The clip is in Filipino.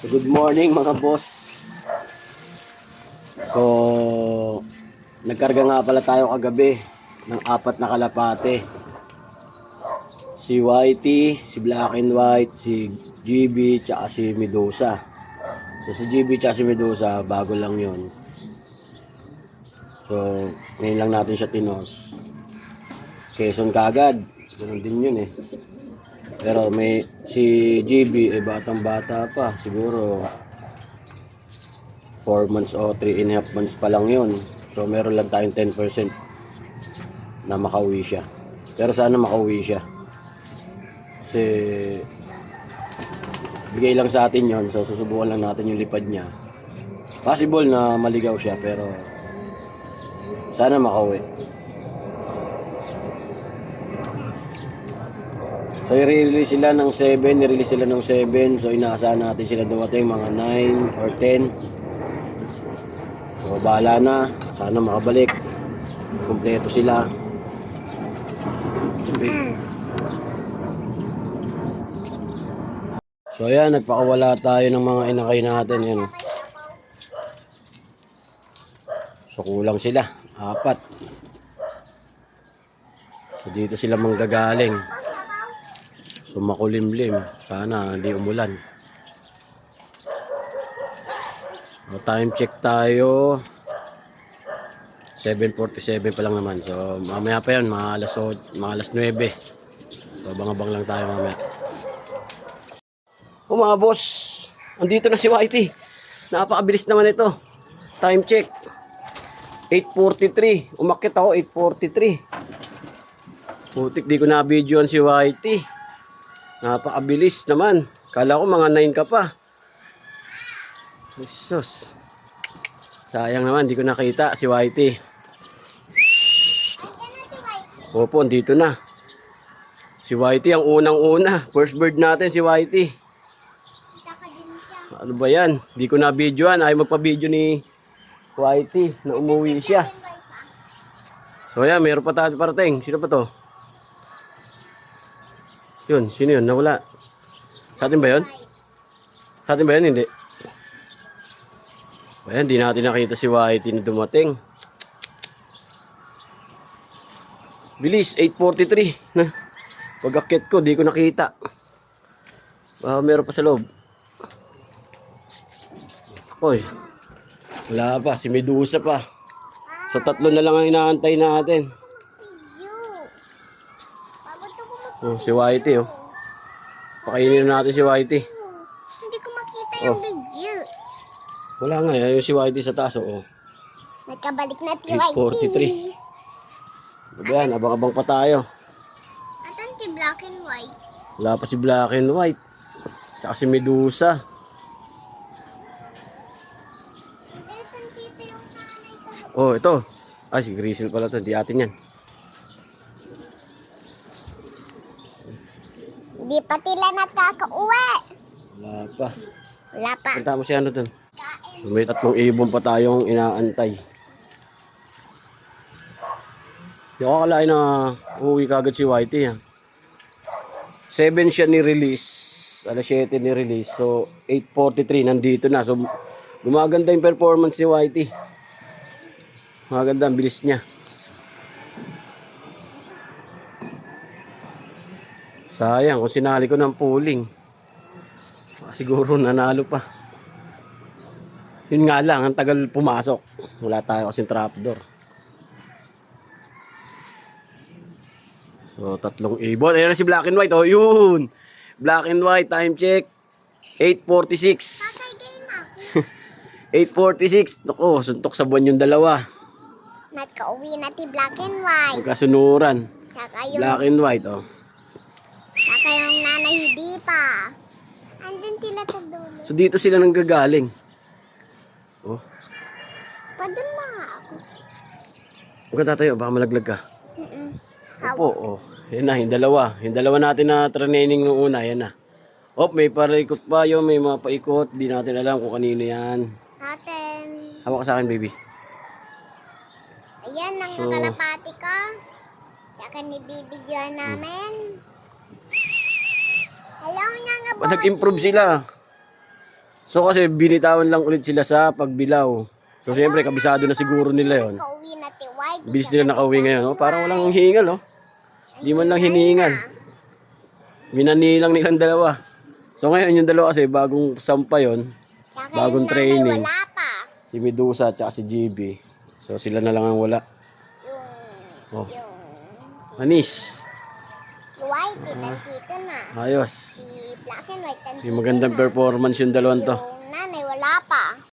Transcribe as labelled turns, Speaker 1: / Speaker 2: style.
Speaker 1: Good morning mga boss. So, nagkarga nga pala tayo kagabi ng 4 na kalapate. Si Whitey, si Black and White, si GB, tsaka si Medusa. So, si GB tsaka si Medusa, bago lang yon. So, ngayon lang natin siya tinos. Quezon kagad. Ganun din yun eh. Pero may si GB batang bata pa, siguro 4 months o 3.5 months pa lang yun. So meron lang tayong 10% na makauwi siya. Pero sana makauwi siya. Kasi bigay lang sa atin yon. So susubukan lang natin yung lipad niya. Possible na maligaw siya pero sana makauwi. So i-release sila ng 7, i-release sila ng 7. So inaasahan natin sila dumating mga 9 or 10. So bahala na, sana makabalik. Kumpleto sila. So ayan, nagpakawala tayo ng mga inakay natin yan. So kulang sila, 4. So dito sila manggagaling. So makulimlim, sana hindi umulan. So, time check tayo 7:47 pa lang naman. So mamaya pa yan, mga alas 9. So abang-abang lang tayo mamaya. O mga boss, andito na si Whitey. Napakabilis naman ito. Time check 8:43. Umakyat ako 8:43. Putik, di ko na videoan si Whitey. Napakabilis naman. Kala ko mga 9 ka pa. Jesus. Sayang naman, di ko nakita si Whitey. Opo, dito na. Si Whitey ang unang-una. First bird natin si Whitey. Ano ba yan? Di ko na videoan. Ayaw magpa-video ni Whitey na umuwi siya. So yan, mayroon pa tayo parating. Sino pa to? Yun, sino yun? Nawala. Sa atin ba yun? Sa atin ba yun? Hindi. Ayan, di natin nakita si Whitey na dumating. Bilis, 8:43 na. Pag-akit ko, di ko nakita. Meron pa sa loob. Oy, wala pa, si Medusa pa. So 3 na lang ang inaantay natin. Oh, si Whitey, oh. Pakainin na natin si Whitey.
Speaker 2: Hindi ko makita yung video.
Speaker 1: Wala nga, yung si Whitey sa taas, oh.
Speaker 2: Nagkabalik na si Whitey.
Speaker 1: 8:43. Ayan, abang-abang pa tayo.
Speaker 2: Atan si Black and White.
Speaker 1: Wala pa si Black and White. Tsaka si Medusa.
Speaker 2: Atan dito yung nanay ko.
Speaker 1: Oh, ito. Ay, si Grisel pala ito. Di atin yan.
Speaker 2: Hindi pa tila nakakauwi.
Speaker 1: Wala pa.
Speaker 2: Wala pa.
Speaker 1: Punta mo si ano dun. So, may 3 ibon pa tayong inaantay. Di ako akalain na uuwi kagad si Whitey. 7 siya ni-release. Alas 7 ni-release. So, 8:43 nandito na. So, gumaganda yung performance ni Whitey. Maganda ang bilis niya. Sayang kung sinali ko ng pooling. Siguro nanalo pa. Yun nga lang, ang tagal pumasok. Wala tayo kasing trapdoor. So, 3 ibon. Ayan na si Black and White. Oh, yun. Black and White, time check. 8:46. 8:46. Naku, suntok sa buwan yung dalawa.
Speaker 2: Nagkauwi na si Black and White.
Speaker 1: Magkasunuran.
Speaker 2: Tsaka yung,
Speaker 1: Black and White, oh.
Speaker 2: tsaka yung nanay hindi pa. Andun sila sa dulo.
Speaker 1: So, dito sila nanggagaling. Oh.
Speaker 2: Padun na nga ako.
Speaker 1: Huwag ka tatayo, baka malaglag ka.
Speaker 2: How?
Speaker 1: Opo, oh. Yan na, yung dalawa. Yung dalawa natin na training nung una, yan na. Op, may paraikot pa yun, may mga paikot. Di natin alam kung kanino yan.
Speaker 2: Aten.
Speaker 1: Hawak ka sa akin, baby.
Speaker 2: Ayan, ang
Speaker 1: So,
Speaker 2: kalapati ko. Tsaka nibibidyoan namin. Hello nga nga, boss.
Speaker 1: Nag-improve sila. So kasi binitawan lang ulit sila sa pagbilaw. So siyempre kabisado na siguro nila yon.
Speaker 2: Nakauwi na ti White.
Speaker 1: Bilis nila nakauwi ngayon. Oh, parang walang hingal, oh. Di man lang hinihingal. Minanilang nilang dalawa. So ngayon yung dalawa kasi bagong sampa yon, bagong training.
Speaker 2: Wala pa.
Speaker 1: Si Medusa at si GB. So sila na lang ang wala.
Speaker 2: Yung,
Speaker 1: Oh.
Speaker 2: yung,
Speaker 1: Anis.
Speaker 2: si White, nandito na.
Speaker 1: Ayos.
Speaker 2: Si Black and White, nandito
Speaker 1: May magandang
Speaker 2: na.
Speaker 1: performance yung dalawang to.
Speaker 2: Yung nanay, wala pa.